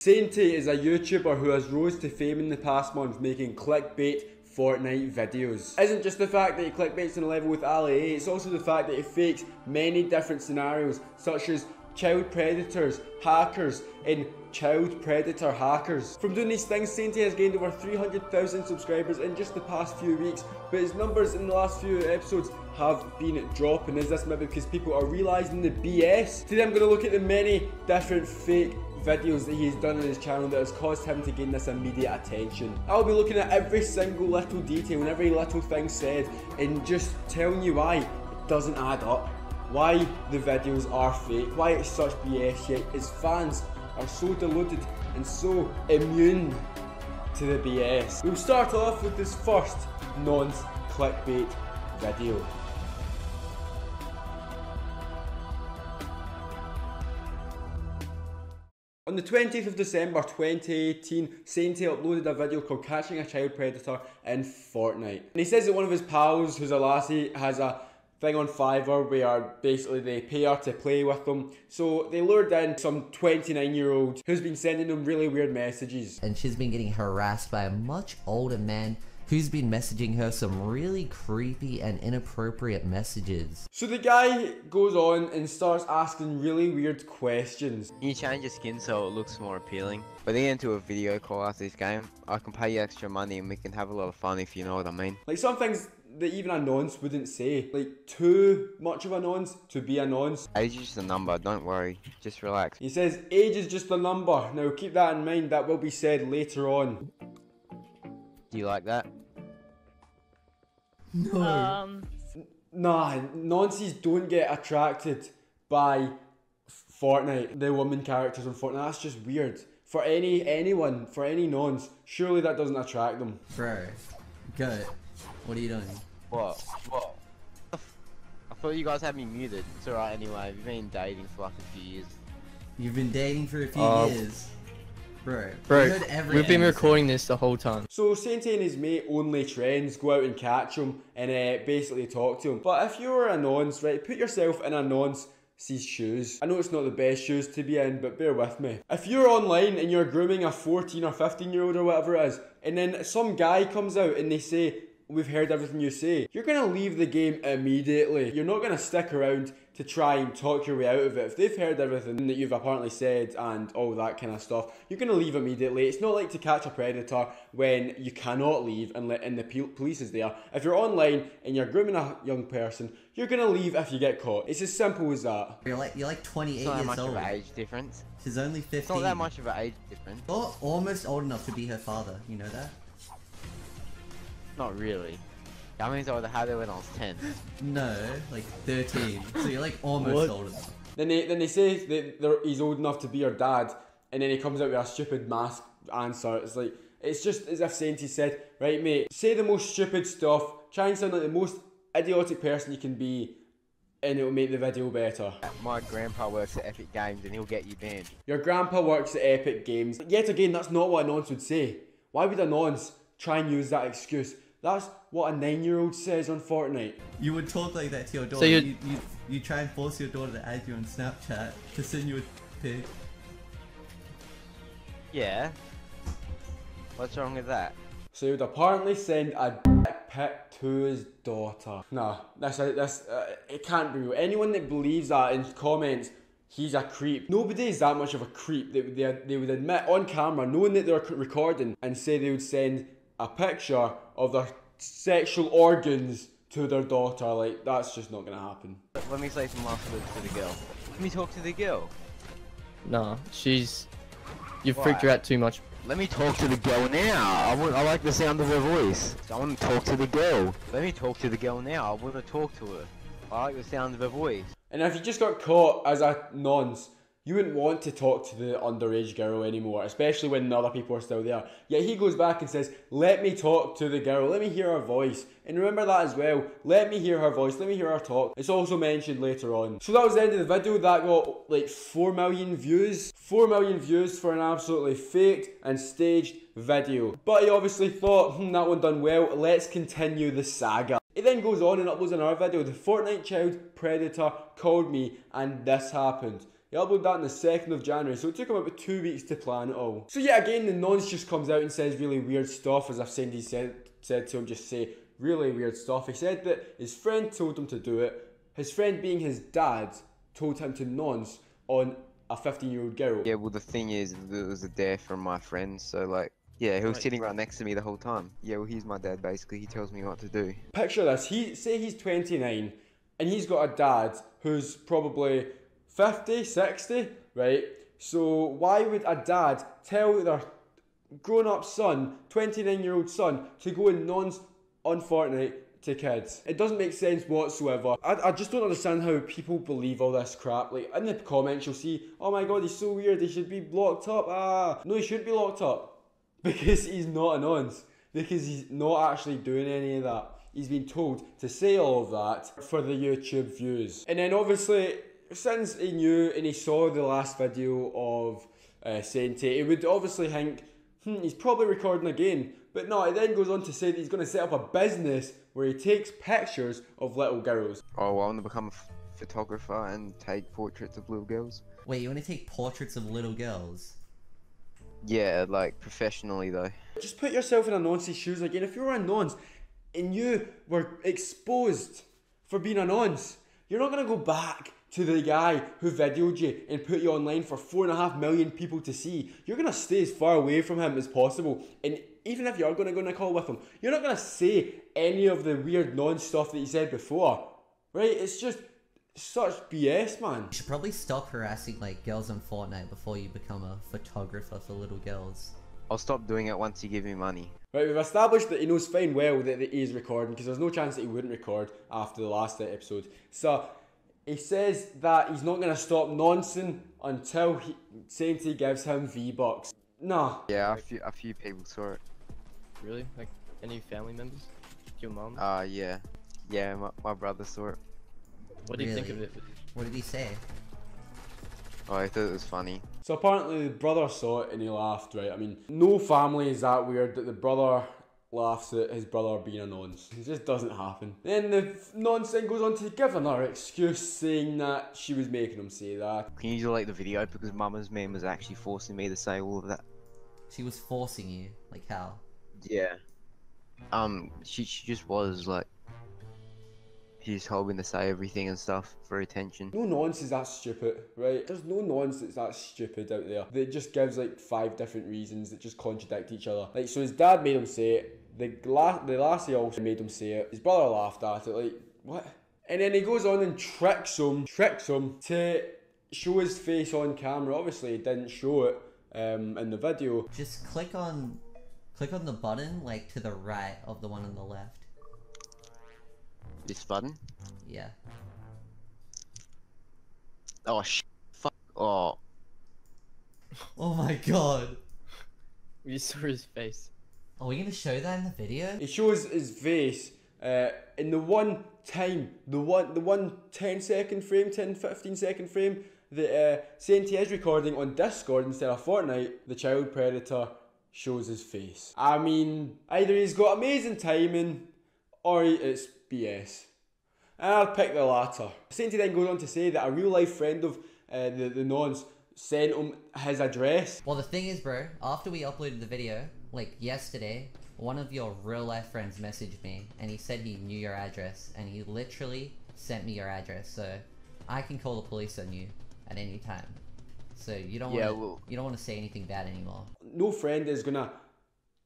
Sainty is a YouTuber who has rose to fame in the past month making clickbait Fortnite videos. Isn't just the fact that he clickbaits on a level with Ali A, it's also the fact that he fakes many different scenarios such as child predators, hackers, and child predator hackers. From doing these things, Sainty has gained over 300,000 subscribers in just the past few weeks, but his numbers in the last few episodes have been dropping. Is this maybe because people are realising the BS? Today I'm going to look at the many different fake videos that he's done on his channel that has caused him to gain this immediate attention. I'll be looking at every single little detail and every little thing said and just telling you why it doesn't add up, why the videos are fake, why it's such BS, yet his fans are so deluded and so immune to the BS. We'll start off with this first non-clickbait video. On the 20th of December 2018, Sainty uploaded a video called Catching a Child Predator in Fortnite. And he says that one of his pals, who's a lassie, has a thing on Fiverr where basically they pay her to play with them. So they lured in some 29-year-old who's been sending them really weird messages. And she's been getting harassed by a much older man who's been messaging her some really creepy and inappropriate messages. So the guy goes on and starts asking really weird questions. Can you change your skin so it looks more appealing? But then into a video call after this game, I can pay you extra money and we can have a lot of fun, if you know what I mean. Like some things that even a nonce wouldn't say. Like too much of a nonce to be a nonce. Age is just a number, don't worry, just relax. He says age is just a number. Now keep that in mind, that will be said later on. Do you like that? No. Nah, nonces don't get attracted by Fortnite, the woman characters on Fortnite. That's just weird. For anyone, for any nonce, surely that doesn't attract them. Bro, go. What are you doing? What? I thought you guys had me muted. It's alright anyway, we've been dating for like a few years. You've been dating for a few years? Bro, we've been recording this the whole time. So Sainty and his mate Only Trends go out and catch him and basically talk to him. But if you're a nonce, right, put yourself in a nonce's shoes. I know it's not the best shoes to be in, but bear with me. If you're online and you're grooming a 14 or 15-year-old or whatever it is, and then some guy comes out and they say, "We've heard everything you say," you're going to leave the game immediately. You're not going to stick around to try and talk your way out of it. If they've heard everything that you've apparently said and all that kind of stuff, you're going to leave immediately. It's not like To Catch a Predator when you cannot leave and the police is there. If you're online and you're grooming a young person, you're going to leave if you get caught. It's as simple as that. You're like 28 years old. It's not that much of an age difference. She's only 15. It's not that much of an age difference. You're almost old enough to be her father, you know that? Not really. That means I would have had it when I was 10. No, like 13. So you're like almost old enough. Then they say that he's old enough to be your dad, and then he comes out with a stupid mask answer. It's like, it's just as if Sainty said, right mate, say the most stupid stuff, try and sound like the most idiotic person you can be, and it'll make the video better. My grandpa works at Epic Games and he'll get you banned. Your grandpa works at Epic Games. Yet again, that's not what a nonce would say. Why would a nonce try and use that excuse? That's what a 9-year-old says on Fortnite. You would talk like that to your daughter. So you try and force your daughter to add you on Snapchat to send you a pic. Yeah. What's wrong with that? So he would apparently send a dick pic to his daughter. Nah, it can't be real. Anyone that believes that in comments, he's a creep. Nobody is that much of a creep. They would admit on camera, knowing that they're recording, and say they would send a picture of their sexual organs to their daughter. Like, that's just not gonna happen. Let me say some last words to the girl. Let me talk to the girl. Nah, you've freaked her out too much. Let me talk to the girl now. I like the sound of her voice. I want to talk to the girl. Let me talk to the girl now. I want to talk to her. I like the sound of her voice. And if you just got caught as a nonce, you wouldn't want to talk to the underage girl anymore, especially when the other people are still there. Yet he goes back and says, let me talk to the girl, let me hear her voice. And remember that as well, let me hear her voice, let me hear her talk. It's also mentioned later on. So that was the end of the video. That got like 4 million views. 4 million views for an absolutely faked and staged video. But he obviously thought, that one done well, let's continue the saga. He then goes on and uploads another video. The Fortnite child predator called me and this happened. He uploaded that on the 2nd of January, so it took him about 2 weeks to plan it all. So yeah, again, the nonce just comes out and says really weird stuff, as I've Sainty said to him, just say really weird stuff. He said that his friend told him to do it. His friend, being his dad, told him to nonce on a 15-year-old girl. Yeah, well the thing is, it was a dare from my friend, so like, yeah, he was sitting right next to me the whole time. Yeah, well he's my dad basically, he tells me what to do. Picture this, say he's 29, and he's got a dad who's probably 50, 60, right? So why would a dad tell their grown-up son, 29-year-old son, to go and nonce on Fortnite to kids? It doesn't make sense whatsoever. I just don't understand how people believe all this crap. Like, in the comments you'll see, oh my god, he's so weird, he should be locked up. No, he shouldn't be locked up. Because he's not a nonce. Because he's not actually doing any of that. He's been told to say all of that for the YouTube views. And then obviously, since he knew and he saw the last video of Sainty, he would obviously think, he's probably recording again. But no, he then goes on to say that he's going to set up a business where he takes pictures of little girls. Oh, well, I want to become a photographer and take portraits of little girls. Wait, you want to take portraits of little girls? Yeah, like professionally though. Just put yourself in a nonce's shoes again. If you were a nonce and you were exposed for being a nonce, you're not going to go back to the guy who videoed you and put you online for 4.5 million people to see. You're going to stay as far away from him as possible. And even if you're going to go on a call with him, you're not going to say any of the weird nonce stuff that he said before. Right? It's just such BS, man. You should probably stop harassing like girls on Fortnite before you become a photographer for little girls. I'll stop doing it once you give me money. Right, we've established that he knows fine well that he is recording, because there's no chance that he wouldn't record after the last episode. So he says that he's not going to stop noncing until Sainty gives him V-Bucks. Nah. Yeah, a few people saw it. Really? Like any family members? Your mom? Yeah. Yeah, my brother saw it. What do you think of it? What did he say? Oh, I thought it was funny. So apparently the brother saw it and he laughed, right? I mean, no family is that weird that the brother laughs at his brother being a nonce. It just doesn't happen. Then the nonce then goes on to give another excuse, saying that she was making him say that. Can you delete the video because Mama's man was actually forcing me to say all of that? She was forcing you? Like how? Yeah. She just was like, she just told me to say everything and stuff for attention. No nonce is that stupid, right? There's no nonce that's that stupid out there that just gives like 5 different reasons that just contradict each other. Like, so his dad made him say it, the lassie also made him say it, his brother laughed at it, like, what? And then he goes on and tricks him to show his face on camera. Obviously he didn't show it in the video. Just click on the button like to the right of the one on the left. This button? Yeah. Oh fuck. Oh. Oh my god. We saw his face. Are we gonna show that in the video? He shows his face in the one time, the one 10-second frame, 10-15-second frame that Sainty is recording on Discord instead of Fortnite. The child predator shows his face. I mean, either he's got amazing timing or it's BS. And I'll pick the latter. Sainty then goes on to say that a real life friend of the nonce sent him his address. Well, the thing is, bro, after we uploaded the video, like yesterday, one of your real life friends messaged me and he said he knew your address and he literally sent me your address, so I can call the police on you at any time. So you don't want to say anything bad anymore. No friend is gonna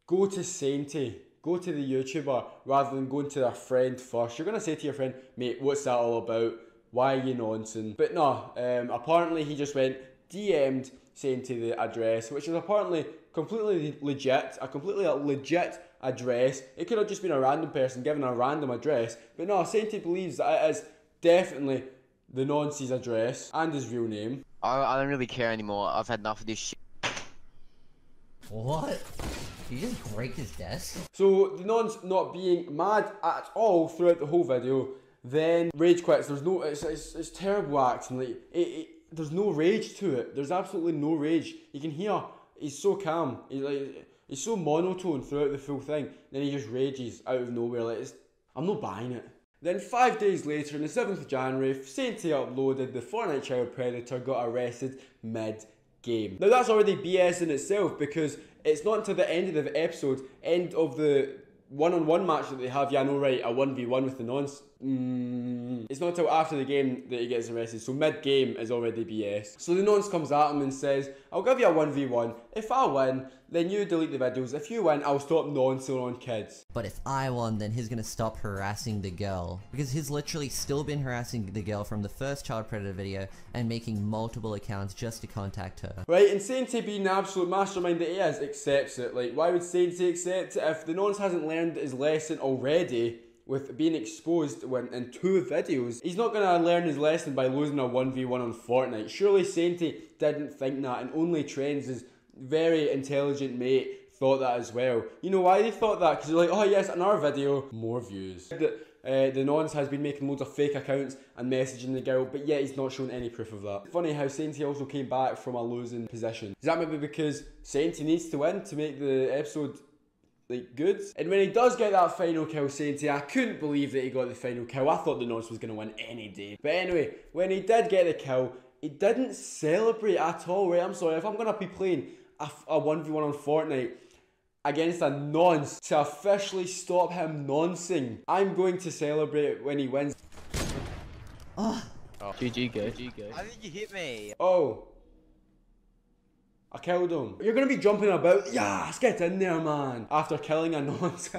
go to Sainty, go to the YouTuber, rather than going to their friend first. You're gonna say to your friend, mate, what's that all about? Why are you nonsense? But no, apparently he just went, DM'd Sainty the address, which is apparently completely legit, a completely legit address. It could have just been a random person giving a random address, but no, Sainty believes that it is definitely the nonce's address and his real name. I don't really care anymore. I've had enough of this shit. What? Did you just break his desk? So the nonce not being mad at all throughout the whole video, then rage quits. There's no, it's terrible acting. Like there's no rage to it. There's absolutely no rage. You can hear he's so calm. He's so monotone throughout the full thing. Then he just rages out of nowhere. Like I'm not buying it. Then 5 days later, on the 7th of January, Sainty uploaded the Fortnite child predator got arrested mid-game. Now that's already BS in itself, because it's not until the end of the episode, end of the one-on-one match that they have, yeah I know right, a 1v1 with the nonce. It's not until after the game that he gets arrested, so mid-game is already BS. So the nonce comes at him and says, I'll give you a 1v1, if I win, then you delete the videos, if you win, I'll stop noncing on kids. But if I won, then he's gonna stop harassing the girl. Because he's literally still been harassing the girl from the first child predator video and making multiple accounts just to contact her. Right, and Sainty, being the absolute mastermind that he is, accepts it. Like, why would Sainty accept it if the nonce hasn't learned his lesson already with being exposed in 2 videos? He's not gonna learn his lesson by losing a 1v1 on Fortnite. Surely Sainty didn't think that, and only Trends' very intelligent mate thought that as well. You know why they thought that? Because they're like, oh yes, another video, more views. The nonce has been making loads of fake accounts and messaging the girl, but yet he's not shown any proof of that. Funny how Sainty also came back from a losing position. Is that maybe because Sainty needs to win to make the episode like good? And when he does get that final kill, Sainty, I couldn't believe that he got the final kill. I thought the nonce was going to win any day. But anyway, when he did get the kill, he didn't celebrate at all, right? I'm sorry, if I'm going to be playing a 1v1 on Fortnite against a nonce to officially stop him noncing, I'm going to celebrate when he wins. Oh. GG go. How did you hit me? Oh. I killed him. You're going to be jumping about, yes, get in there, man, after killing a nonce.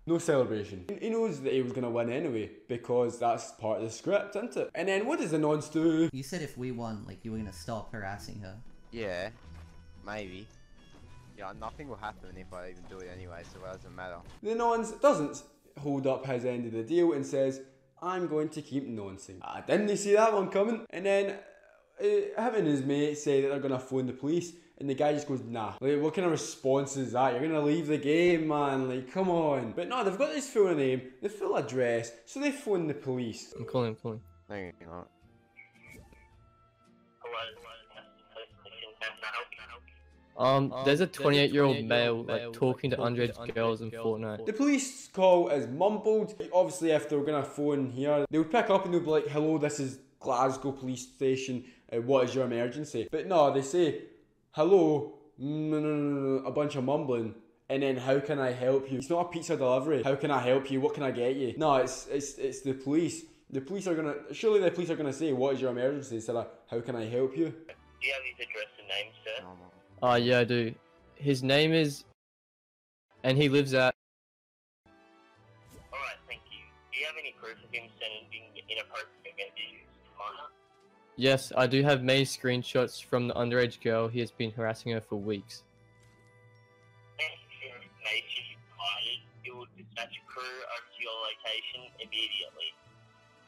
No celebration. He knows that he was going to win anyway, because that's part of the script, isn't it? And then what does the nonce do? You said if we won, like, you were gonna stop harassing her. Yeah, maybe. Yeah, nothing will happen if I even do it anyway, so it doesn't matter. The nonce doesn't hold up his end of the deal and says, I'm going to keep noncing. I didn't see that one coming. And then him and his mate say that they're going to phone the police, and the guy just goes, nah. Like, what kind of response is that? You're going to leave the game, man. Like, come on. But no, they've got his full name, the full address, so they phone the police. I'm calling. No, you're not. There's a 28-year-old male like talking to underage girls in Fortnite. The police call is mumbled. Obviously, if they were going to phone here, they would pick up and they'd be like, hello, this is Glasgow Police Station, what is your emergency? But no, they say, hello, no, a bunch of mumbling, and then how can I help you? It's not a pizza delivery. How can I help you? What can I get you? No, it's the police. The police are gonna, surely the police are gonna say, what is your emergency, instead of, how can I help you? Do you have his address and name, sir? Yeah, I do. His name is, and he lives at. Alright, thank you. Do you have any proof of him sending inappropriate messages to minor? Yes, I do have many screenshots from the underage girl. He has been harassing her for weeks. Thank you for your information you provided. We will dispatch a crew over to your location immediately.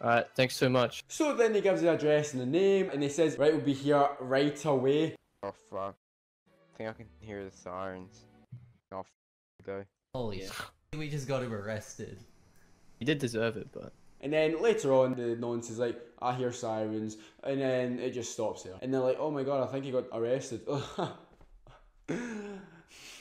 Alright, thanks so much. So then he gives the address and the name, and he says, right, we'll be here right away. Oh fuck. I think I can hear the sirens. Oh, go. Holy shit. We just got him arrested. He did deserve it, but. And then later on, the nonce is like, I hear sirens, and then it just stops there. And they're like, oh my god, I think he got arrested.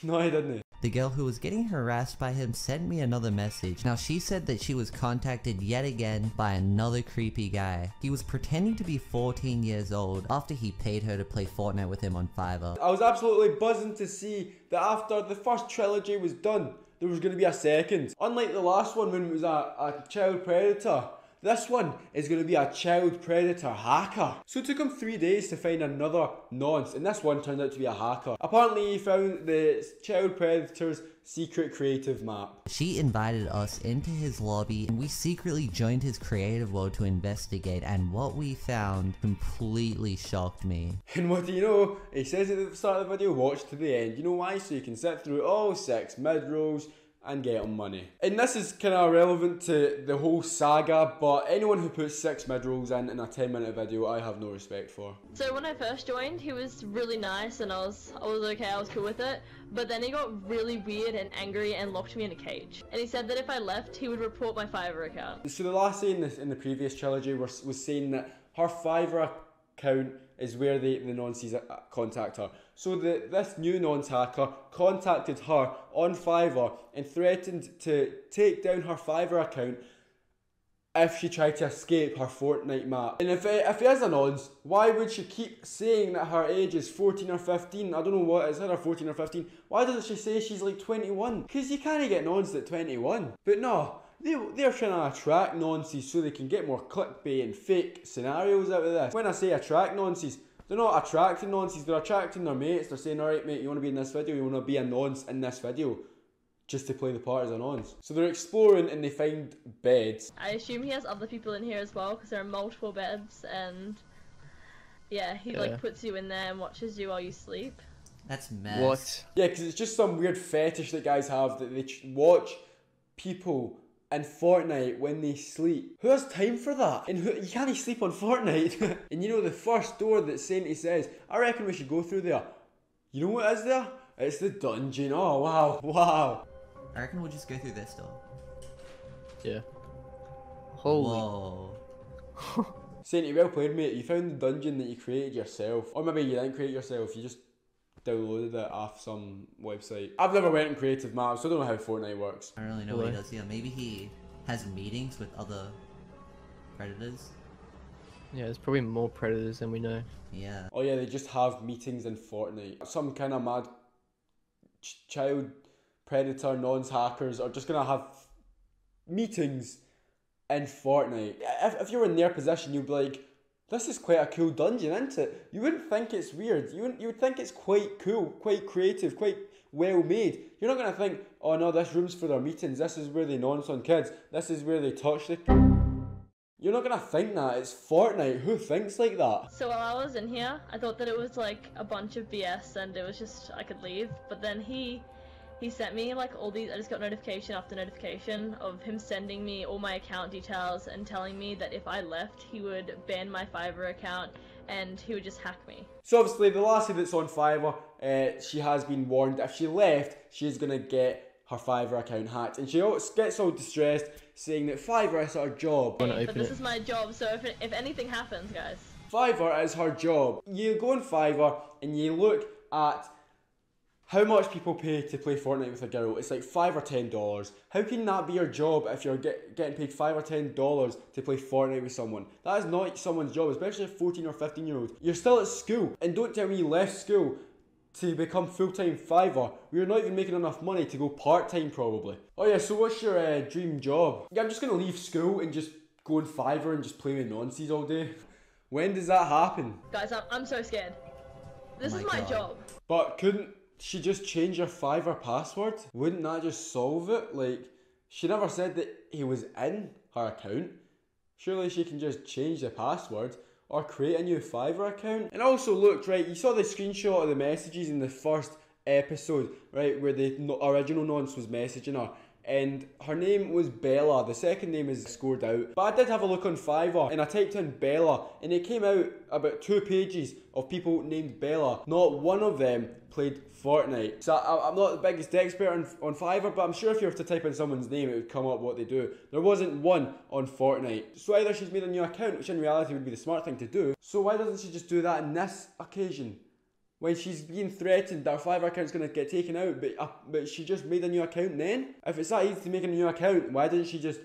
No, he didn't. The girl who was getting harassed by him sent me another message. Now she said that she was contacted yet again by another creepy guy. He was pretending to be 14 years old after he paid her to play Fortnite with him on Fiverr. I was absolutely buzzing to see that after the first trilogy was done, there was going to be a second. Unlike the last one when it was a child predator, this one is going to be a child predator hacker. So it took him 3 days to find another nonce, and this one turned out to be a hacker. Apparently he found the child predator's secret creative map. She invited us into his lobby, and we secretly joined his creative world to investigate, and what we found completely shocked me. And what do you know? He says at the start of the video, watch to the end. You know why? So you can sit through all 6 mid-rolls and get him money. And this is kind of relevant to the whole saga, but anyone who puts 6 mid-rolls in a 10-minute video, I have no respect for. So when I first joined, he was really nice and I was okay, I was cool with it. But then he got really weird and angry and locked me in a cage. And he said that if I left, he would report my Fiverr account. So the last scene in the previous trilogy was saying that her Fiverr account is where the nonces contact her. So this new nonce hacker contacted her on Fiverr and threatened to take down her Fiverr account if she tried to escape her Fortnite map. And if it is a nonce, why would she keep saying that her age is 14 or 15? I don't know what, it's either 14 or 15. Why doesn't she say she's like 21? Because you can't get nonced at 21. But no, they're trying to attract nonces so they can get more clickbait and fake scenarios out of this. When I say attract nonces, they're not attracting nonces, they're attracting their mates. They're saying, alright mate, you want to be in this video, you want to be a nonce in this video, just to play the part as a nonce. So they're exploring and they find beds. I assume he has other people in here as well, because there are multiple beds, and yeah, he like puts you in there and watches you while you sleep. That's mess. What? Yeah, because it's just some weird fetish that guys have, that they watch people in Fortnite when they sleep. Who has time for that? And you can't sleep on Fortnite. And you know the first door that Sainty says, I reckon we should go through there. You know what is there? It's the dungeon. Oh wow, wow. I reckon we'll just go through this door. Yeah. Holy. Whoa. Sainty, well played mate. You found the dungeon that you created yourself. Or maybe you didn't create it yourself, you just downloaded it off some website. I've never went in creative maps, so I don't know how Fortnite works. I don't really know what he does here. Maybe he has meetings with other predators. Yeah, there's probably more predators than we know. Yeah. Oh yeah, they just have meetings in Fortnite. Some kind of mad child predator nonce hackers are just gonna have meetings in Fortnite. If you were in their position, you'd be like, this is quite a cool dungeon, isn't it? You wouldn't think it's weird. You would think it's quite cool, quite creative, quite well made. You're not gonna think, oh no, this room's for their meetings. This is where they nonce on kids. This is where they touch the... You're not gonna think that. It's Fortnite. Who thinks like that? So while I was in here, I thought that it was like a bunch of BS and it was just, I could leave. But then he sent me like all these, I just got notification after notification of him sending me all my account details and telling me that if I left, he would ban my Fiverr account and he would just hack me. So obviously the lassie that's on Fiverr, she has been warned if she left, she's going to get her Fiverr account hacked. And she gets all distressed, saying that Fiverr is her job. But this is my job, so if anything happens, guys. Fiverr is her job. You go on Fiverr and you look at how much people pay to play Fortnite with a girl. It's like $5 or $10. How can that be your job if you're getting paid $5 or $10 to play Fortnite with someone? That is not someone's job, especially a 14 or 15 year old. You're still at school, and don't tell me you left school to become full-time Fiverr. You're not even making enough money to go part-time probably. Oh yeah, so what's your dream job? Yeah, I'm just gonna leave school and just go on Fiverr and just play with nonces all day. When does that happen? Guys, I'm so scared. This is my job. But couldn't she just change your Fiverr password? Wouldn't that just solve it? Like, she never said that he was in her account. Surely she can just change the password or create a new Fiverr account. And also look, right, you saw the screenshot of the messages in the first episode, right, where the original nonce was messaging her. And her name was Bella. The second name is scored out. But I did have a look on Fiverr and I typed in Bella and it came out about 2 pages of people named Bella. Not one of them played Fortnite. So I'm not the biggest expert on Fiverr, but I'm sure if you were to type in someone's name, it would come up what they do. There wasn't one on Fortnite. So either she's made a new account, which in reality would be the smart thing to do. So why doesn't she just do that in this occasion? When she's being threatened that her Fiverr account's going to get taken out, but she just made a new account then? If it's that easy to make a new account, why didn't she just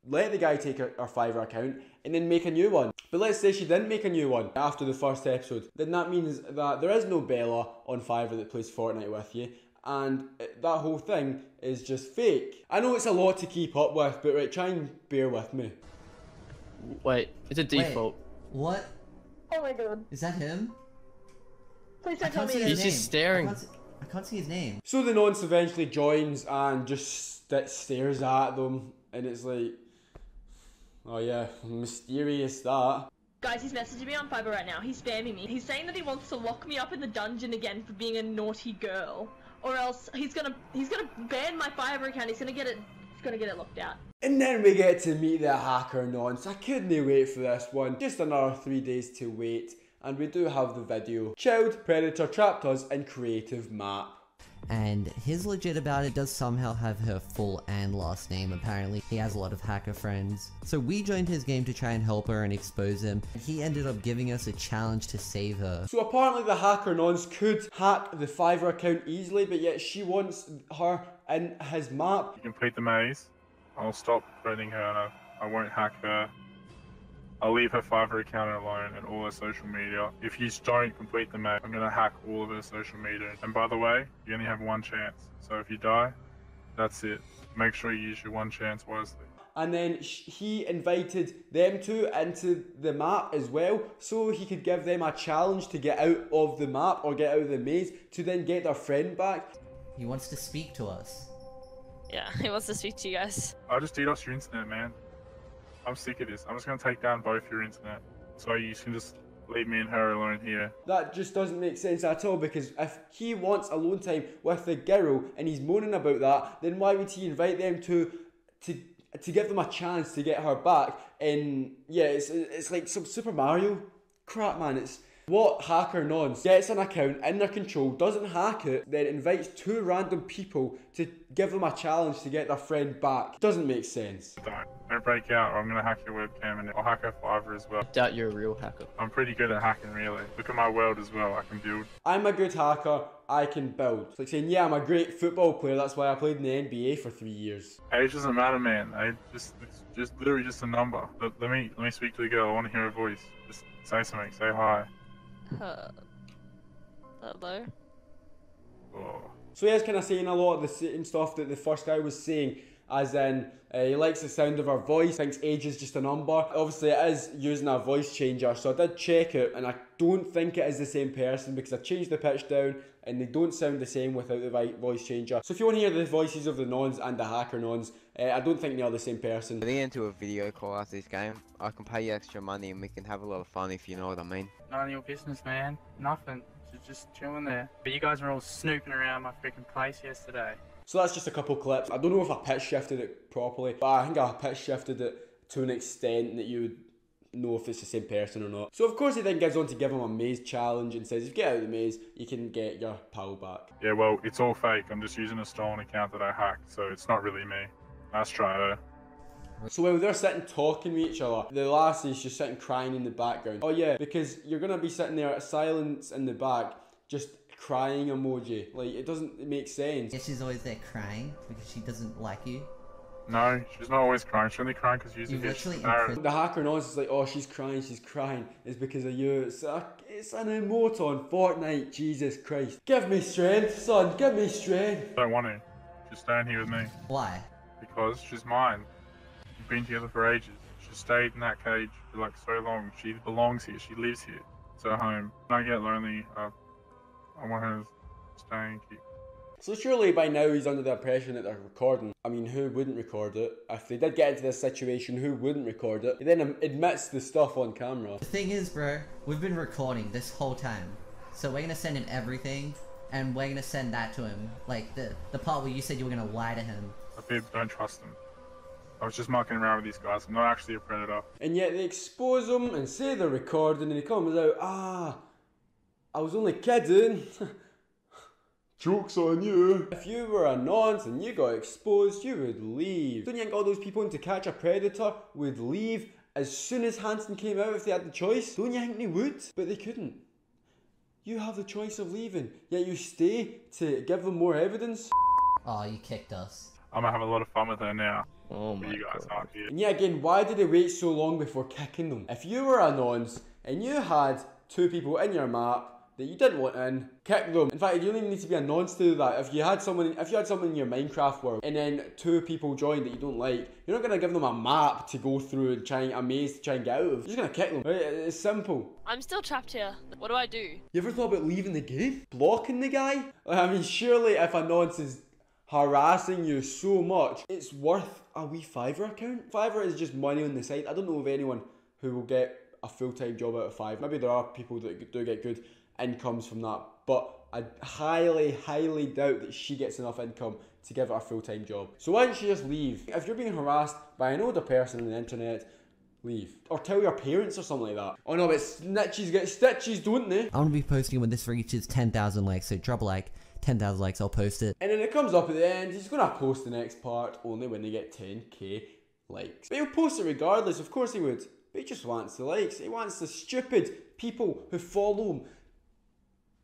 let the guy take her Fiverr account and then make a new one? But let's say she didn't make a new one after the first episode. Then that means that there is no Bella on Fiverr that plays Fortnite with you. And that whole thing is just fake. I know it's a lot to keep up with, but right, try and bear with me. Wait, it's a default. Wait, what? Oh my god. Is that him? Please don't I tell can't me see it his is. He's name. just staring. I can't see his name. So the nonce eventually joins and just stares at them. And it's like, oh yeah, mysterious that. Guys, he's messaging me on Fiverr right now. He's spamming me. He's saying that he wants to lock me up in the dungeon again for being a naughty girl. Or else he's gonna ban my Fiverr account. He's gonna get it locked out. And then we get to meet the hacker nonce. I couldn't wait for this one. Just another 3 days to wait. And we do have the video. Child predator trapped us in creative map. And his legit about it does somehow have her full and last name. Apparently he has a lot of hacker friends. So we joined his game to try and help her and expose him. He ended up giving us a challenge to save her. So apparently the hacker nonce could hack the Fiverr account easily, but yet she wants her in his map. You complete the maze. I'll stop threatening her and I won't hack her. I'll leave her Fiverr account alone and all her social media. If you don't complete the mate, I'm gonna hack all of her social media. And by the way, you only have one chance. So if you die, that's it. Make sure you use your one chance wisely. And then he invited them two into the map as well, so he could give them a challenge to get out of the map or get out of the maze to then get their friend back. He wants to speak to us. Yeah, he wants to speak to you guys. I'll just DDoS your internet, man. I'm sick of this. I'm just gonna take down both your internet. So you can just leave me and her alone here. That just doesn't make sense at all, because if he wants alone time with the girl and he's moaning about that, then why would he invite them to give them a chance to get her back? And yeah, it's like some Super Mario crap, man. It's what hacker nonce gets an account in their control, doesn't hack it, then invites two random people to give them a challenge to get their friend back. Doesn't make sense. Don't break out or I'm gonna hack your webcam and I'll hack her Fiverr as well. I doubt you're a real hacker. I'm pretty good at hacking, really. Look at my world as well. I can build. I'm a good hacker, I can build. It's like saying, yeah, I'm a great football player, that's why I played in the NBA for 3 years. Age doesn't matter, man. It's just literally just a number. Let me speak to the girl. I want to hear her voice. Just say something. Say hi. Hello? Oh. So he's kind of saying a lot of the same stuff that the first guy was saying, as in he likes the sound of her voice, thinks age is just a number. Obviously it is using a voice changer, so I did check it and I don't think it is the same person because I changed the pitch down and they don't sound the same without the voice changer. So if you want to hear the voices of the nons and the hacker nons, I don't think they are the same person. Getting into a video call after this game, I can pay you extra money and we can have a lot of fun, if you know what I mean. None of your business, man. Nothing. Just chilling there. But you guys were all snooping around my freaking place yesterday. So that's just a couple clips. I don't know if I pitch shifted it properly, but I think I pitch shifted it to an extent that you would know if it's the same person or not. So of course he then goes on to give him a maze challenge and says if you get out of the maze, you can get your pal back. Yeah, well, it's all fake. I'm just using a stolen account that I hacked, so it's not really me. Nice try though. So while they're sitting talking with each other, the lassie's just sitting crying in the background. Oh yeah, because you're gonna be sitting there at silence in the back, just crying emoji. Like, it doesn't make sense. Yeah, she's always there crying because she doesn't like you. No, she's not always crying. She's only crying because you're literally The hacker knows it's like, oh, she's crying. It's because of you. It's an emote on Fortnite, Jesus Christ. Give me strength, son, give me strength. Don't want to. She's staying here with me. Why? Because she's mine. We've been together for ages. She stayed in that cage for like so long. She belongs here. She lives here. It's her home. When I get lonely, I want her to stay and keep. So surely by now he's under the impression that they're recording. I mean, who wouldn't record it? If they did get into this situation, who wouldn't record it? He then admits the stuff on camera. The thing is, bro, we've been recording this whole time. So we're gonna send him everything, and we're gonna send that to him. Like, the part where you said you were gonna lie to him. Babe, don't trust him. I was just mucking around with these guys. I'm not actually a predator. And yet they expose him and say they're recording and he comes out, I was only kidding. Joke's on you. If you were a nonce and you got exposed, you would leave. Don't you think all those people in To Catch a Predator would leave as soon as Hansen came out if they had the choice? Don't you think they would? But they couldn't. You have the choice of leaving, yet you stay to give them more evidence. Oh, you kicked us. I'm gonna have a lot of fun with her now. Oh my you guys aren't here. And yeah, again, why did they wait so long before kicking them? If you were a nonce and you had two people in your map that you didn't want in, kick them. In fact, you don't even need to be a nonce to do that. If you had someone in your Minecraft world and then two people joined that you don't like, you're not gonna give them a map to go through and try and a maze to try and get out of. You're just gonna kick them. Right? It's simple. I'm still trapped here. What do I do? You ever thought about leaving the game? Blocking the guy? I mean, surely if a nonce is harassing you so much, it's worth a wee Fiverr account. Fiverr is just money on the side. I don't know of anyone who will get a full-time job out of Fiverr. Maybe there are people that do get good incomes from that, but I highly doubt that she gets enough income to give her a full-time job. So why don't you just leave? If you're being harassed by an older person on the internet, leave. Or tell your parents or something like that. Oh no, but snitches get stitches, don't they? I'm gonna be posting when this reaches 10,000 likes, so drop a like. 10,000 likes, I'll post it. And then it comes up at the end, he's gonna post the next part only when they get 10k likes. But he'll post it regardless, of course he would. But he just wants the likes. He wants the stupid people who follow him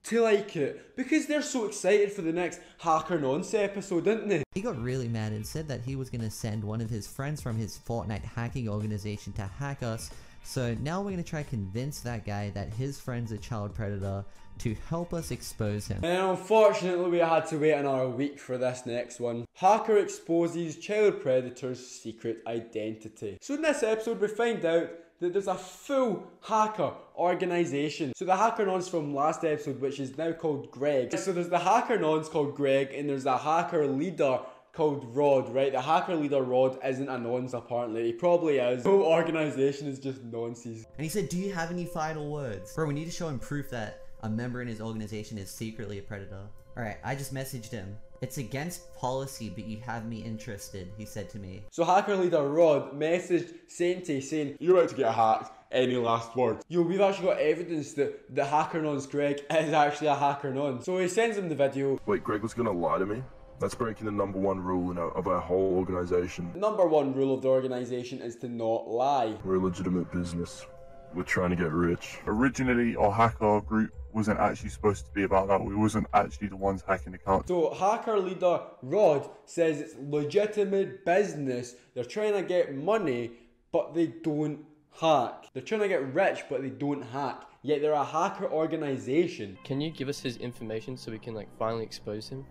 to like it because they're so excited for the next Hacker Nonce episode, didn't they? He got really mad and said that he was gonna send one of his friends from his Fortnite hacking organization to hack us. So now we're gonna try to convince that guy that his friend's a child predator to help us expose him. And unfortunately we had to wait another week for this next one. Hacker exposes child predator's secret identity. So in this episode we find out that there's a full hacker organization. So the hacker nonce from last episode, which is now called Greg. So there's the hacker nonce called Greg and there's a hacker leader called Rod, right? The hacker leader Rod isn't a nonce apparently. He probably is. The whole organization is just nonsense. And he said, do you have any final words? Bro, we need to show him proof that a member in his organization is secretly a predator. Alright, I just messaged him. It's against policy, but you have me interested, he said to me. So hacker leader Rod messaged Sainty saying, "You're about to get hacked. Any last words?" Yo, we've actually got evidence that the hacker nonce Greg is actually a hacker nonce. So he sends him the video. Wait, Greg was gonna lie to me? That's breaking the #1 rule of our whole organization. The #1 rule of the organization is to not lie. We're a legitimate business. We're trying to get rich. Originally, our hacker group wasn't actually supposed to be about that. We wasn't actually the ones hacking accounts. So hacker leader Rod says it's legitimate business. They're trying to get money, but they don't hack. They're trying to get rich, but they don't hack. Yet they're a hacker organization. Can you give us his information so we can like finally expose him?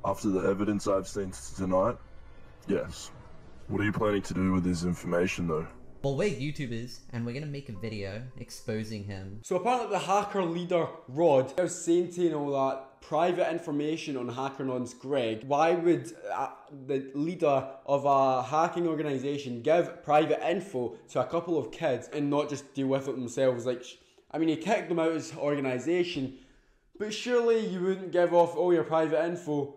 After the evidence I've seen tonight, yes. What are you planning to do with this information though? Well, we're YouTubers, and we're gonna make a video exposing him. So apparently the hacker leader Rod was Sainty and all that private information on hacker nonce Greg. Why would the leader of a hacking organization give private info to a couple of kids and not just deal with it themselves? Like, I mean, he kicked them out of his organization, but surely you wouldn't give off all your private info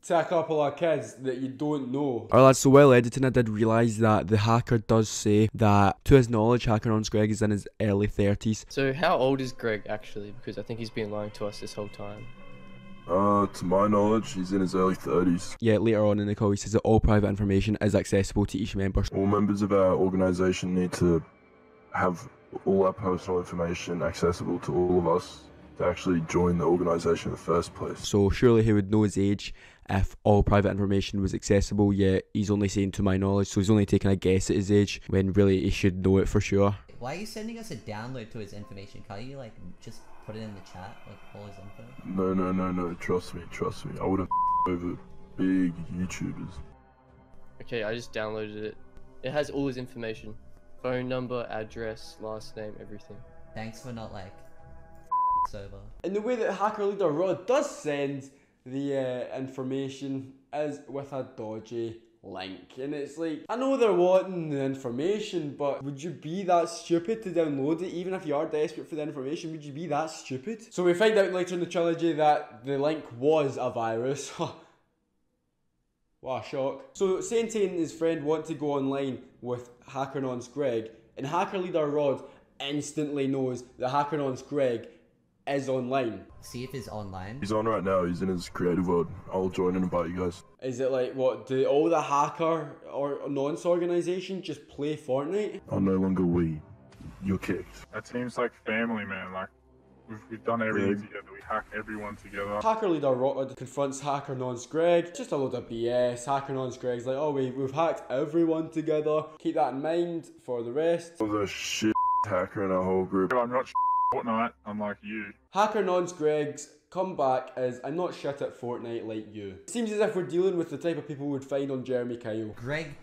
to a couple of kids that you don't know. Alright lads, so while editing I did realise that the hacker does say that, to his knowledge, hacker nonce Greg is in his early 30s. So how old is Greg actually? Because I think he's been lying to us this whole time. To my knowledge, he's in his early 30s. Yeah, later on in the call he says that all private information is accessible to each member. All members of our organisation need to have all our personal information accessible to all of us to actually join the organisation in the first place. So surely he would know his age if all private information was accessible, yet he's only saying to my knowledge, so he's only taking a guess at his age when really he should know it for sure. Why are you sending us a download to his information? Can't you like just put it in the chat, like all his info? No, trust me. I wouldn't over big YouTubers. Okay, I just downloaded it. It has all his information. Phone number, address, last name, everything. Thanks for not like over. And the way that hacker leader Rod does send the information is with a dodgy link, and it's like, I know they're wanting the information, but would you be that stupid to download it? Even if you are desperate for the information, would you be that stupid? So we find out later in the trilogy that the link was a virus. What a shock. So Sainty and his friend want to go online with hacker nonce Greg, and hacker leader Rod instantly knows that hacker nonce Greg is online. See if he's online. He's on right now, he's in his creative world. I'll join and invite you guys. Is it like, what, do all the hacker or nonce organization just play Fortnite? I'm no longer we. You're kicked. That seems like family, man. Like, we've done everything together. We hack everyone together. Hacker leader Rod confronts hacker nonce Greg. Just a load of BS. Hacker nonce Greg's like, oh, we've hacked everyone together. Keep that in mind for the rest. All the shit hacker in our whole group. I'm not Fortnite, unlike you. Hacker nonce Greg's comeback is, I'm not shit at Fortnite like you. It seems as if we're dealing with the type of people we'd find on Jeremy Kyle. Greg,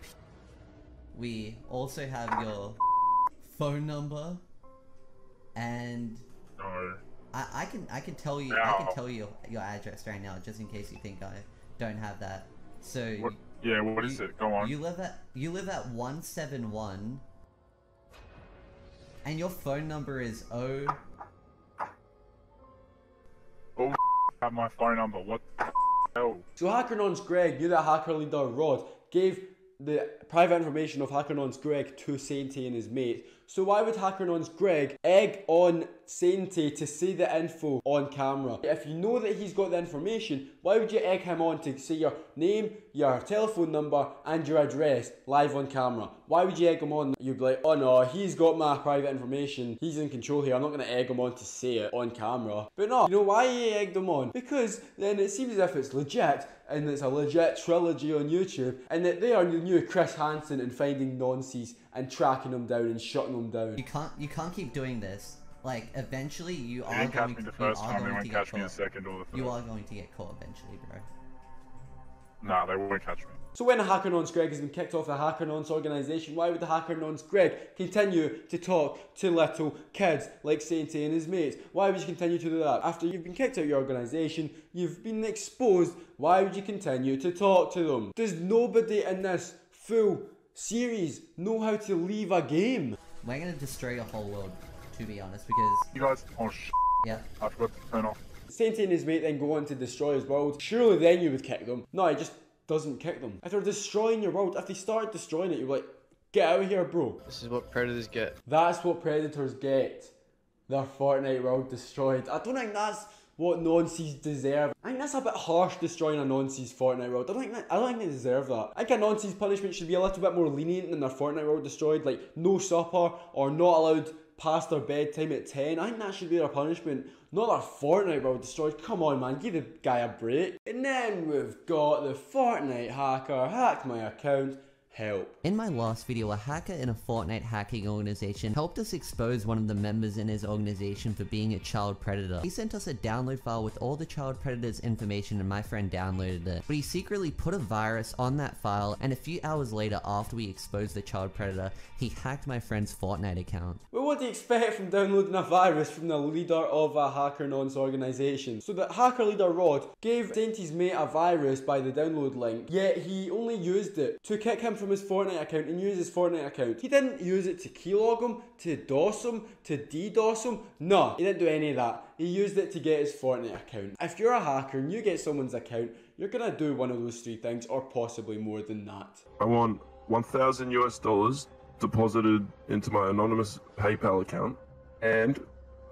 we also have your phone number, and No. I can tell you your address right now, just in case you think I don't have that. So What is it? Go on. You live at 171. And your phone number is Oh, have my phone number. What the hell? So hacker nonce Greg knew that hacker leader Rod gave the private information of hacker nonce Greg to Sainty and his mate, So why would HackerNon's Greg egg on Sainty to say the info on camera? If you know that he's got the information, why would you egg him on to say your name, your telephone number and your address live on camera? Why would you egg him on? You'd be like, oh no, he's got my private information, he's in control here, I'm not going to egg him on to say it on camera. But no, you know why he egged him on? Because then it seems as if it's legit, and it's a legit trilogy on YouTube, and that they are the new Chris Hansen and finding nonsense and tracking them down and shutting them down. You can't keep doing this. Like, eventually you They are didn't catch going me the to first you are time, they going won't to get catch me the caught. second or the third. You are going to get caught eventually, bro. Nah, they won't catch me. So when HackerNon's Greg has been kicked off the HackerNon's organisation, why would the HackerNon's Greg continue to talk to little kids like Sainty and his mates? Why would you continue to do that? After you've been kicked out of your organisation, you've been exposed, why would you continue to talk to them? Does nobody in this full series know how to leave a game? We're gonna destroy your whole world, to be honest, because... You guys, oh yeah. I forgot to turn off. Sainty and his mate then go on to destroy his world. Surely then you would kick them. No, he just doesn't kick them. If they're destroying your world, if they started destroying it, you're like, get out of here, bro. This is what predators get. That's what predators get. Their Fortnite world destroyed. I don't think that's what non-Cs deserve. I think that's a bit harsh, destroying a non-Cs Fortnite world. I don't think they deserve that. I think a non-Cs punishment should be a little bit more lenient than their Fortnite world destroyed, like no supper or not allowed past their bedtime at 10. I think that should be their punishment, not their Fortnite world destroyed. Come on, man, give the guy a break. And then we've got the Fortnite hacker hacked my account. Help. In my last video, a hacker in a Fortnite hacking organization helped us expose one of the members in his organization for being a child predator. He sent us a download file with all the child predators information and my friend downloaded it. But he secretly put a virus on that file, and a few hours later after we exposed the child predator, he hacked my friend's Fortnite account. Well, what do you expect from downloading a virus from the leader of a HackerNon's organisation? So the hacker leader Rod gave Sainty's mate a virus by the download link, yet he only used it to kick him from his Fortnite account and use his Fortnite account. He didn't use it to keylog him, to DOS him, to DDoS him. No, he didn't do any of that. He used it to get his Fortnite account. If you're a hacker and you get someone's account, you're gonna do one of those three things, or possibly more than that. I want $1,000 US deposited into my anonymous PayPal account, and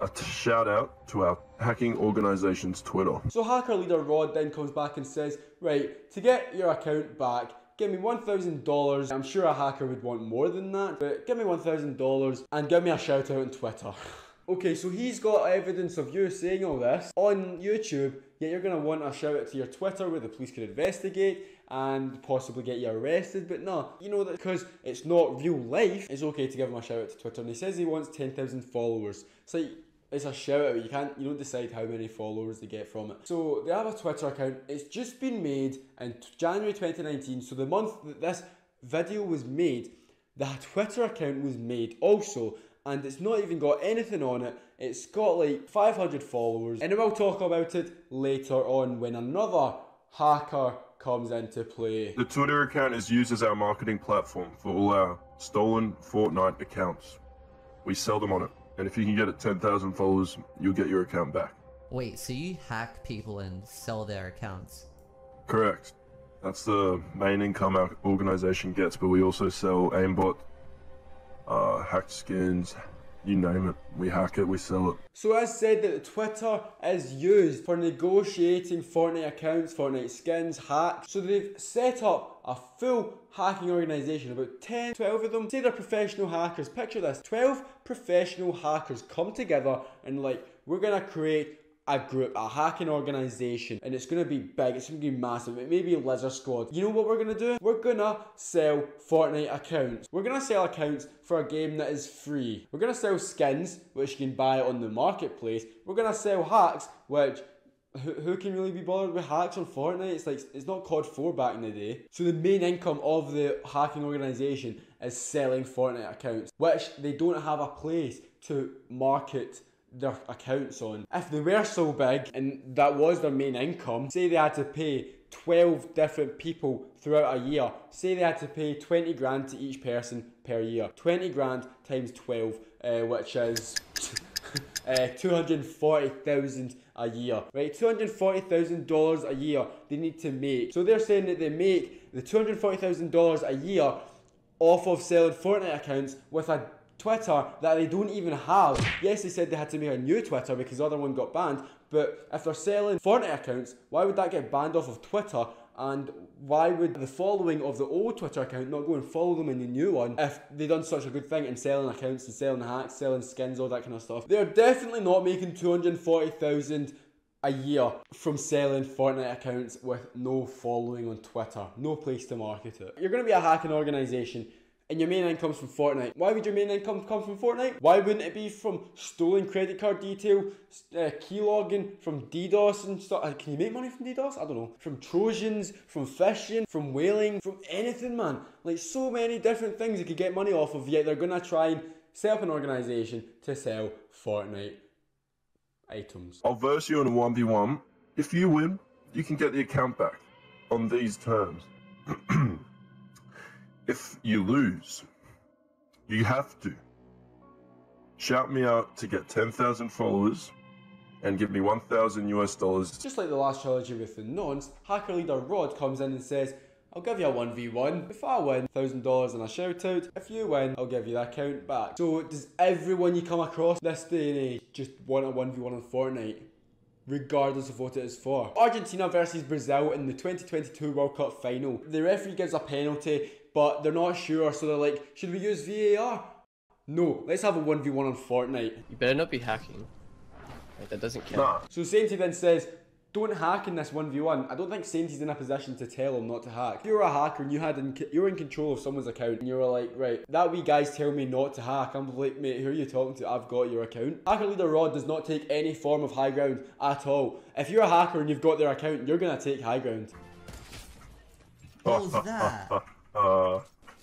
a shout out to our hacking organization's Twitter. So hacker leader Rod then comes back and says, right, to get your account back, give me $1,000. I'm sure a hacker would want more than that, but give me $1,000 and give me a shout out on Twitter. Okay, so he's got evidence of you saying all this on YouTube, yet you're going to want a shout out to your Twitter where the police could investigate and possibly get you arrested. But no, you know that because it's not real life, it's okay to give him a shout out to Twitter. And he says he wants 10,000 followers. It's like, it's a shout out, you don't decide how many followers they get from it. So they have a Twitter account, it's just been made in January 2019, so the month that this video was made, the Twitter account was made also, and it's not even got anything on it. It's got like 500 followers, and we'll talk about it later on when another hacker comes into play. The Twitter account is used as our marketing platform for all our stolen Fortnite accounts. We sell them on it. And if you can get it 10,000 followers, you'll get your account back. Wait, so you hack people and sell their accounts? Correct. That's the main income our organization gets, but we also sell aimbot, hacked skins, you name it. We hack it, we sell it. So as said, that Twitter is used for negotiating Fortnite accounts, Fortnite skins, hacks. So they've set up a full hacking organisation, about 10, 12 of them. Say they're professional hackers. Picture this, 12 professional hackers come together and like, we're gonna create a group, a hacking organisation, and it's going to be big, it's going to be massive. It may be a Lizard Squad. You know what we're going to do? We're going to sell Fortnite accounts. We're going to sell accounts for a game that is free. We're going to sell skins, which you can buy on the marketplace. We're going to sell hacks, which who can really be bothered with hacks on Fortnite? It's like, it's not COD 4 back in the day. So the main income of the hacking organisation is selling Fortnite accounts, which they don't have a place to market their accounts on. If they were so big and that was their main income, say they had to pay 12 different people throughout a year, say they had to pay 20 grand to each person per year, 20 grand times 12, which is 240,000 a year, right? $240,000 a year they need to make. So they're saying that they make the $240,000 a year off of selling Fortnite accounts with a Twitter that they don't even have. Yes, they said they had to make a new Twitter because the other one got banned, but if they're selling Fortnite accounts, why would that get banned off of Twitter? And why would the following of the old Twitter account not go and follow them in the new one if they done such a good thing in selling accounts and selling hacks, selling skins, all that kind of stuff? They're definitely not making 240,000 a year from selling Fortnite accounts with no following on Twitter. No place to market it. You're going to be a hacking organisation and your main income's from Fortnite. Why would your main income come from Fortnite? Why wouldn't it be from stolen credit card detail, keylogging, from DDoS and stuff? Can you make money from DDoS? I don't know. From Trojans, from phishing, from whaling, from anything, man. Like, so many different things you could get money off of, yet they're gonna try and set up an organisation to sell Fortnite items. I'll verse you in a 1v1. If you win, you can get the account back on these terms. If you lose, you have to shout me out to get 10,000 followers and give me $1,000 US. Just like the last trilogy with the nonce, hacker leader Rod comes in and says, I'll give you a 1v1. If I win, $1,000 and a shout out. If you win, I'll give you the account back. So does everyone you come across this day and age just want a 1v1 on Fortnite? Regardless of what it is for. Argentina versus Brazil in the 2022 World Cup final. The referee gives a penalty, but they're not sure, so they're like, should we use VAR? No, let's have a 1v1 on Fortnite. You better not be hacking. Like, that doesn't count. Nah. So Sainty then says, don't hack in this 1v1. I don't think Sainty's in a position to tell him not to hack. If you were a hacker and you were in control of someone's account and you were like, right, that wee guy's telling me not to hack, I'm like, mate, who are you talking to? I've got your account. Hacker leader Rod does not take any form of high ground at all. If you're a hacker and you've got their account, you're gonna take high ground. What was that?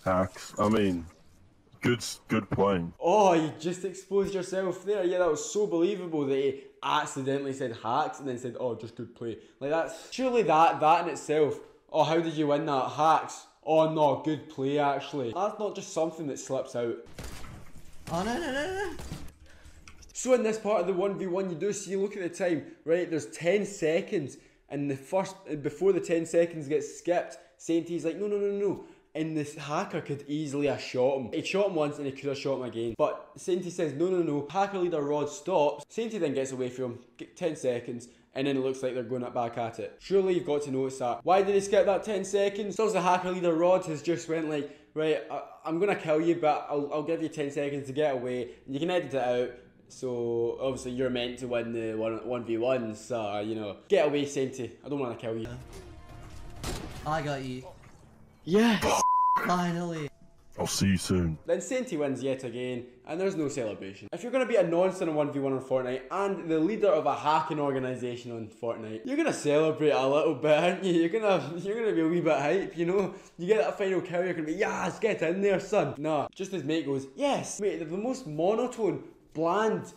Hacks. I mean, good playing. Oh, you just exposed yourself there. Yeah, that was so believable that he accidentally said hacks and then said, oh, just good play. Like, that's surely that in itself. Oh, how did you win that? Hacks. Oh no, good play actually. That's not just something that slips out. Oh no. So in this part of the 1v1, you do see, look at the time, right? There's 10 seconds and before the 10 seconds gets skipped, Sainty's like, no. And this hacker could easily have shot him. He shot him once and he could have shot him again. But Sainty says, no. Hacker leader Rod stops. Sainty then gets away from him, 10 seconds, and then it looks like they're going back at it. Surely you've got to notice that. Why did he skip that 10 seconds? So the hacker leader Rod has just went like, right, I'm going to kill you, but I'll give you 10 seconds to get away. And you can edit it out. So obviously you're meant to win the 1v1, so you know. Get away, Sainty. I don't want to kill you. I got you. Yeah. Finally. I'll see you soon. Then Sainty wins yet again, and there's no celebration. If you're going to be a nonce in a 1v1 on Fortnite, and the leader of a hacking organisation on Fortnite, you're going to celebrate a little bit, aren't you? You're gonna be a wee bit hype, you know? You get that final kill, you're going to be, yes, get in there, son. Nah, just as mate goes, yes, mate, they're the most monotone, bland,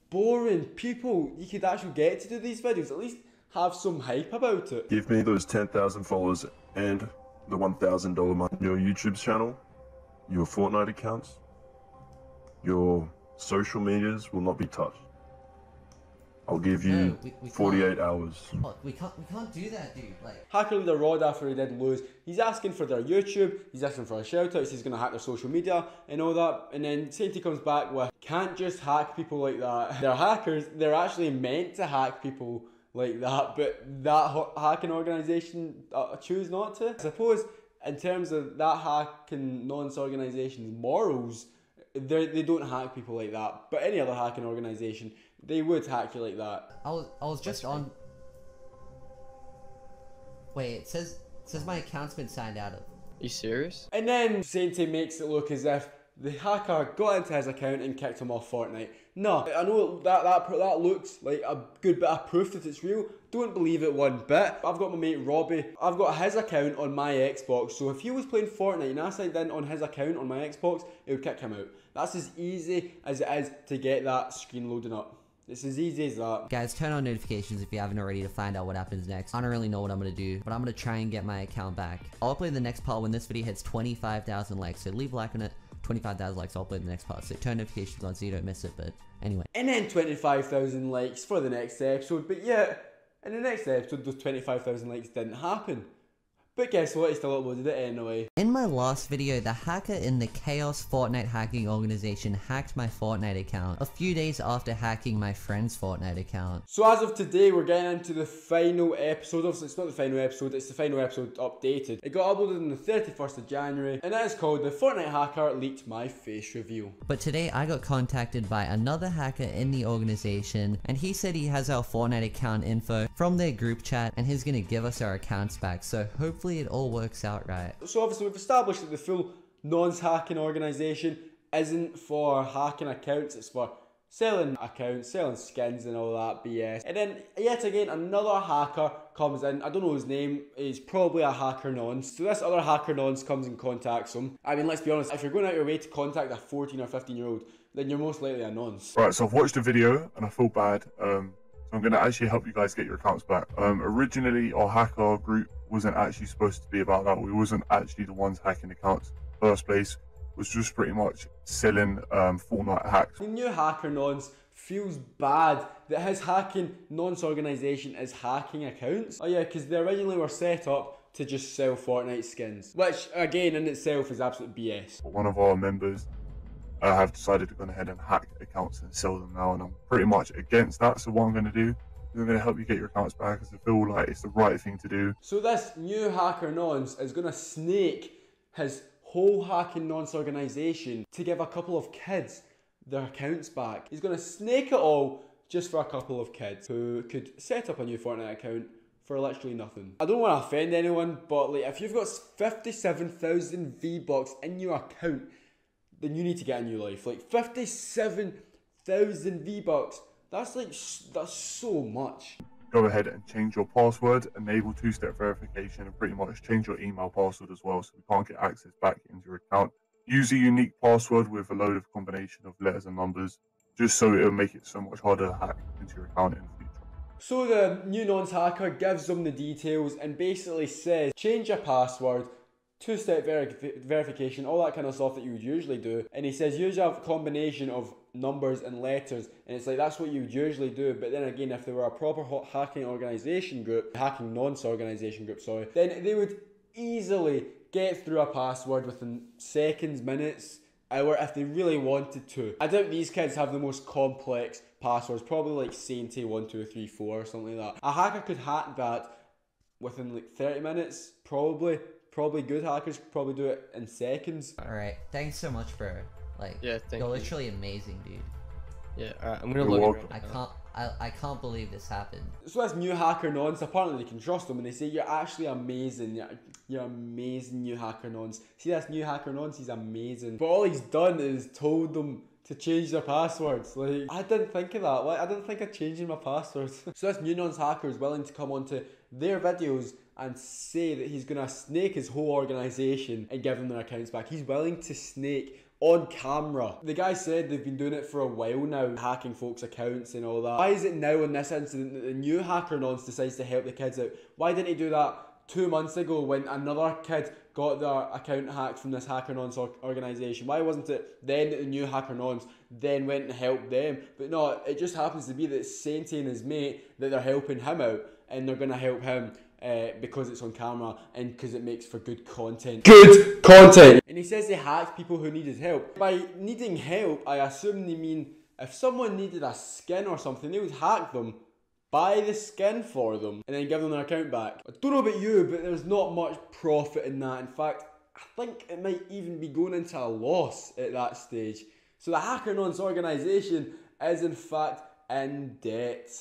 boring people you could actually get to do these videos. At least have some hype about it. Give me those 10,000 followers and the $1,000 money. Your YouTube channel, your Fortnite accounts, your social medias will not be touched. I'll give you we 48 hours. Look, we can't do that, dude. Like, hacker leader Rod, after he did lose, he's asking for their YouTube, he's asking for a shout out, he's going to hack their social media and all that, and then Sainty comes back with, can't just hack people like that. They're hackers, they're actually meant to hack people like that, but that hacking organisation choose not to. I suppose in terms of that hacking nonce organisation's morals, they don't hack people like that, but any other hacking organisation, they would hack you like that. I was just on. Wait, it says my account's been signed out of. Are you serious? And then Sainty makes it look as if the hacker got into his account and kicked him off Fortnite. No, I know that looks like a good bit of proof that it's real. Don't believe it one bit. I've got my mate Robbie. I've got his account on my Xbox, so if he was playing Fortnite and I signed in on his account on my Xbox, it would kick him out. That's as easy as it is to get that screen loading up. It's as easy as that. Guys, turn on notifications if you haven't already to find out what happens next. I don't really know what I'm gonna do, but I'm gonna try and get my account back. I'll upload the next part when this video hits 25,000 likes, so leave a like on it. 25,000 likes, I'll upload the next part, so turn notifications on so you don't miss it, but anyway. And then 25,000 likes for the next episode, but yeah, in the next episode those 25,000 likes didn't happen. But guess what, he still uploaded it anyway. In my last video, the hacker in the Chaos Fortnite hacking organization hacked my Fortnite account a few days after hacking my friend's Fortnite account. So as of today, we're getting into the final episode. Obviously, it's not the final episode, it's the final episode updated. It got uploaded on the 31st of January, and it is called The Fortnite Hacker Leaked My Face Reveal. But today I got contacted by another hacker in the organization, and he said he has our Fortnite account info from their group chat, and he's gonna give us our accounts back, so hopefully it all works out right. So obviously we've established that the full Nonce hacking organisation isn't for hacking accounts, it's for selling accounts, selling skins and all that BS. And then yet again another hacker comes in, I don't know his name, he's probably a hacker nonce. So this other hacker nonce comes and contacts him. I mean, let's be honest, if you're going out your way to contact a 14 or 15 year old, then you're most likely a nonce. Right, so I've watched the video and I feel bad. So I'm going to actually help you guys get your accounts back. Originally our hacker group wasn't actually supposed to be about that. We wasn't actually the ones hacking accounts. First place was just pretty much selling Fortnite hacks. The new hacker nonce feels bad that his hacking nonce organisation is hacking accounts. Oh yeah, because they originally were set up to just sell Fortnite skins, which again in itself is absolute BS. One of our members have decided to go ahead and hack accounts and sell them now, and I'm pretty much against that. So what I'm going to do is I'm going to help you get your accounts back, because I feel like it's the right thing to do. So this new hacker nonce is going to snake his whole hacking nonce organisation to give a couple of kids their accounts back. He's going to snake it all just for a couple of kids who could set up a new Fortnite account for literally nothing. I don't want to offend anyone, but like, if you've got 57,000 V-Bucks in your account, then you need to get a new life. Like 57,000 V-Bucks, that's so much. Go ahead and change your password, enable two-step verification, and pretty much change your email password as well, so we can't get access back into your account. Use a unique password with a load of combination of letters and numbers, just so it'll make it so much harder to hack into your account in the future. So the new nonce hacker gives them the details and basically says, change your password, two-step verification, all that kind of stuff that you would usually do. And he says use a combination of numbers and letters, and it's like that's what you would usually do. But then again, if they were a proper hacking organisation group, hacking nonce organisation group, sorry, then they would easily get through a password within seconds, minutes, hour if they really wanted to. I doubt these kids have the most complex passwords, probably like Sainty 1234 or something like that. A hacker could hack that within like 30 minutes, probably. Probably good hackers could probably do it in seconds. Alright, thanks so much, bro. Like, yeah, you're literally amazing, dude. Yeah, alright, I'm gonna log in. I can't believe this happened. So this new hacker nonce, apparently they can trust him and they say you're actually amazing. You're amazing, new hacker nonce. See this new hacker nonce, he's amazing. But all he's done is told them to change their passwords. Like, I didn't think of that. Like, I didn't think of changing my passwords. So this new nonce hacker is willing to come onto their videos and say that he's gonna snake his whole organisation and give them their accounts back. He's willing to snake on camera. The guy said they've been doing it for a while now, hacking folks' accounts and all that. Why is it now in this incident that the new hacker nonce decides to help the kids out? Why didn't he do that 2 months ago when another kid got their account hacked from this hacker nonce organisation? Why wasn't it then that the new hacker nonce then went and helped them? But no, it just happens to be that Sainty and his mate, that they're helping him out and they're gonna help him because it's on camera and because it makes for good content. Good content! And he says he hacked people who needed help. By needing help, I assume they mean if someone needed a skin or something, they would hack them, buy the skin for them, and then give them their account back. I don't know about you, but there's not much profit in that. In fact, I think it might even be going into a loss at that stage. So the hacker nonce organisation is in fact in debt.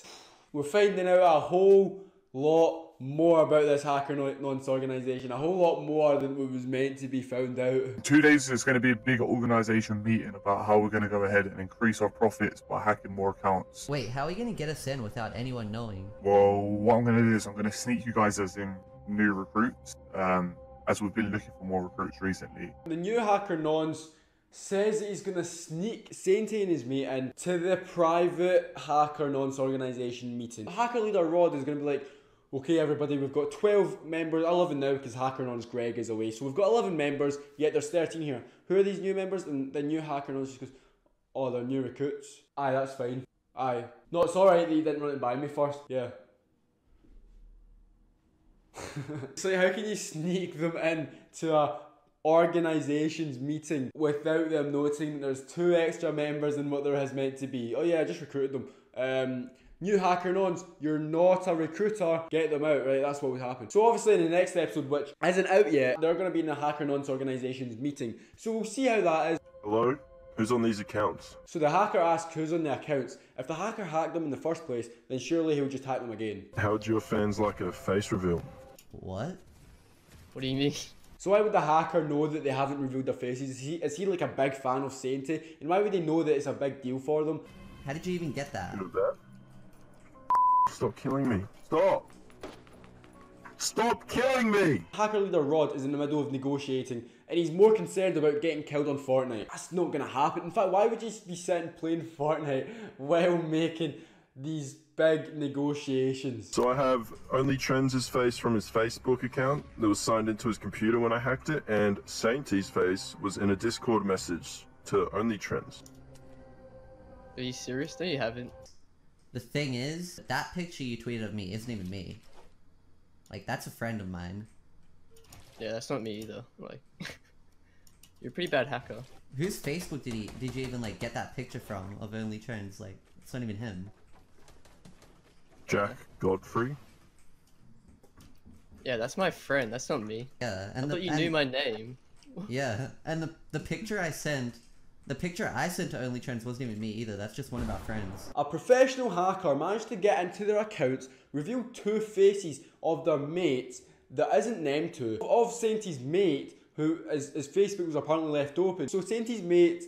We're finding out a whole lot more about this hacker nonce organisation, a whole lot more than what was meant to be found out. 2 days there's going to be a big organisation meeting about how we're going to go ahead and increase our profits by hacking more accounts. Wait, how are we gonna get us in without anyone knowing? Well, what I'm going to do is I'm going to sneak you guys as in new recruits, as we've been looking for more recruits recently. The new hacker nonce says that he's going to sneak Sainty and his mate in to the private hacker nonce organisation meeting. Hacker leader Rod is going to be like, okay everybody, we've got 12 members, 11 now because hacker nonce Greg is away. So we've got 11 members, yet there's 13 here. Who are these new members? And the new hacker nonce just goes, oh, they're new recruits. Aye, that's fine. Aye. No, it's alright that you didn't run it by me first. Yeah. So how can you sneak them in to a organisation's meeting without them noticing that there's 2 extra members than what there is meant to be? Oh yeah, I just recruited them. New hacker nons, you're not a recruiter, get them out, right? That's what would happen. So obviously in the next episode, which isn't out yet, they're going to be in a hacker nons organisation's meeting. So we'll see how that is. Hello? Who's on these accounts? So the hacker asks who's on the accounts. If the hacker hacked them in the first place, then surely he'll just hack them again. How do your fans like a face reveal? What? What do you mean? So why would the hacker know that they haven't revealed their faces? Is he like a big fan of Sainty? And why would they know that it's a big deal for them? How did you even get that? You know that? Stop killing me. Stop! Stop killing me! Hacker leader Rod is in the middle of negotiating and he's more concerned about getting killed on Fortnite. That's not gonna happen. In fact, why would you be sitting playing Fortnite while making these big negotiations? So I have only Trends' face from his Facebook account that was signed into his computer when I hacked it, and Sainty's face was in a Discord message to only Trends. Are you serious? No, you haven't. The thing is, that picture you tweeted of me isn't even me. Like, that's a friend of mine. Yeah, that's not me either. Like, you're a pretty bad hacker. Whose Facebook did you even, like, get that picture from of Only Trends? Like, it's not even him. Jack Godfrey? Yeah, that's my friend. That's not me. Yeah, and I thought you knew my name. Yeah, and the picture I sent... The picture I sent to Only Trends wasn't even me either, that's just one of our friends. A professional hacker managed to get into their accounts, reveal 2 faces of their mates that isn't them 2. Of Sainty's mate, who his Facebook was apparently left open. So Sainty's mate's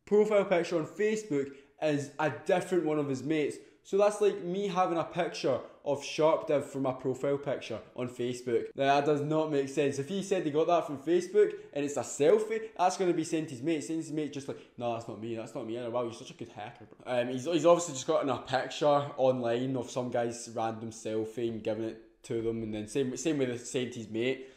profile picture on Facebook is a different one of his mates. So that's like me having a picture of SharpDiv for my profile picture on Facebook. Now, that does not make sense. If he said he got that from Facebook and it's a selfie, that's going to be Sainty's mate. Sainty's mate just like, no, that's not me, that's not me. Wow, you're such a good hacker, bro. He's obviously just gotten a picture online of some guy's random selfie and giving it to them, and then same with Sainty's mate,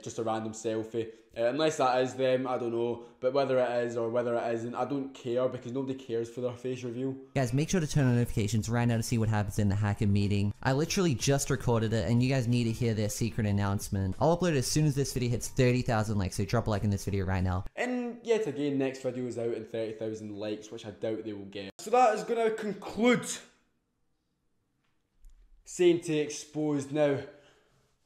just a random selfie. Unless that is them, I don't know. But whether it is or whether it isn't, I don't care because nobody cares for their face reveal. Guys, make sure to turn on notifications right now to see what happens in the hacker meeting. I literally just recorded it and you guys need to hear their secret announcement. I'll upload it as soon as this video hits 30,000 likes, so drop a like in this video right now. And yet again, next video is out in 30,000 likes, which I doubt they will get. So that is going to conclude Sainty Exposed. Now,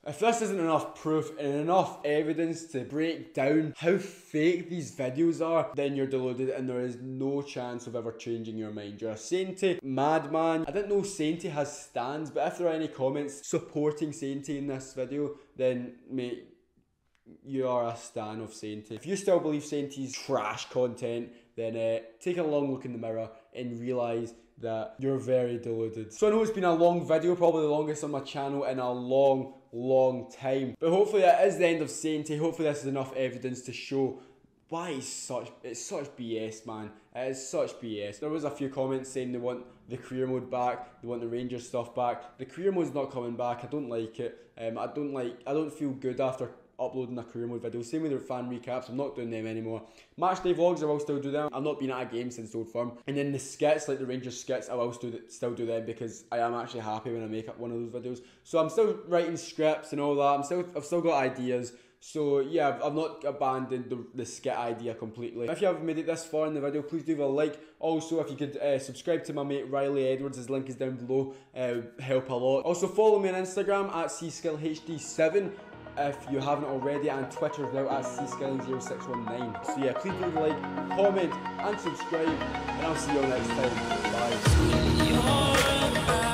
if this isn't enough proof and enough evidence to break down how fake these videos are, then you're deluded and there is no chance of ever changing your mind. You're a Sainty madman. I didn't know Sainty has stands, but if there are any comments supporting Sainty in this video, then mate, you are a stan of Sainty. If you still believe Sainty's trash content, then take a long look in the mirror and realise that you're very deluded. So I know it's been a long video, probably the longest on my channel in a long time, but hopefully that is the end of Sainty. Hopefully this is enough evidence to show why it's such BS, man. It is such BS. There was a few comments saying they want the career mode back, they want the Ranger stuff back. The career mode's not coming back. I don't like it. I don't feel good after uploading a career mode video. Same with their fan recaps, I'm not doing them anymore. Matchday vlogs, I will still do them. I've not been at a game since Old Firm. And then the skits, like the Ranger skits, I will still do them because I am actually happy when I make up one of those videos. So I'm still writing scripts and all that. I've still got ideas. So yeah, I've not abandoned the skit idea completely. If you haven't made it this far in the video, please do leave a like. Also, if you could subscribe to my mate Riley Edwards, his link is down below, help a lot. Also follow me on Instagram at CSkillHD7 if you haven't already, and Twitter now at CSkilling0619. So yeah, please leave a like, comment and subscribe, and I'll see you all next time. Bye.